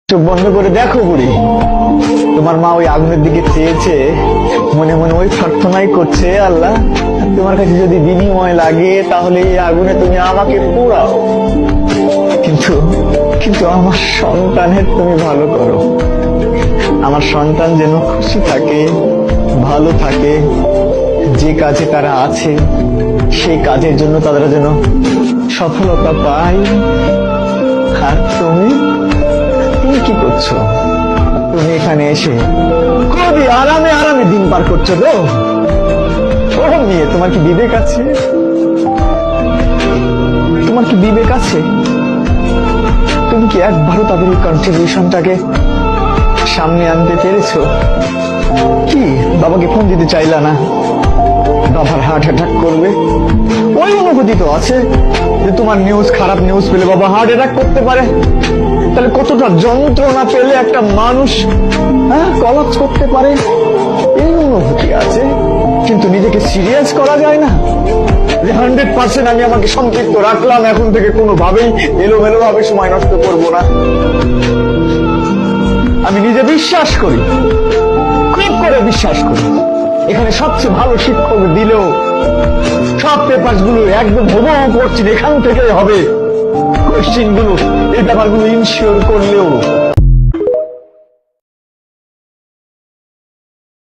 চোখ বন্ধ করে দেখো বুড়ি, তোমার মা ওই আগুনের দিকে চেয়েছে, মনে মনে ওই প্রার্থনাই করছে, আল্লাহ তোমার কাছে যদি বিনিময় লাগে তাহলে এই আগুনে তুমি আমাকে পোড়াও, কিন্তু কিন্তু আমার সন্তানের তুমি ভালো করো। আমার সন্তান যেন খুশি থাকে, ভালো থাকে, যে কাজে তারা আছে সেই কাজের জন্য তারা যেন সফলতা পায়। আর তুমি কি করছো? তুমি এখানে এসে খুবই আরামে আরামে দিন পার করছো তো? ওরম নিয়ে তোমার কি বিবেক আছে? তোমার কি বিবেক আছে? তুমি কি একবারও তাদের এই কন্ট্রিবিউশনটাকে সামনে আনতে পেরেছো? কি বাবাকে ফোন দিতে চাইলা না? বাবার হার্ট অ্যাটাক করবে, ওই অনুভূতি তো আছে যে তোমার নিউজ, খারাপ নিউজ পেলে বাবা হার্ট অ্যাটাক করতে পারে। তাহলে কতটা যন্ত্রণা পেলে একটা মানুষ কলাপস করতে পারে, এই অনুভূতি আছে। কিন্তু নিজেকে সিরিয়াস করা যায় না যে 100% আমি আমাকে সম্পৃক্ত রাখলাম, এখন থেকে কোনোভাবেই এলোমেলো ভাবে সময় নষ্ট করব না। আমি নিজে বিশ্বাস করি, খুব করে বিশ্বাস করি, এখানে সবচেয়ে ভালো শিক্ষক দিলেও সব পেপার গুলো একদম হুবহু করছি, এখান থেকে হবে কোশ্চিন গুলো, এই ব্যাপারগুলো ইনশিওর করলেও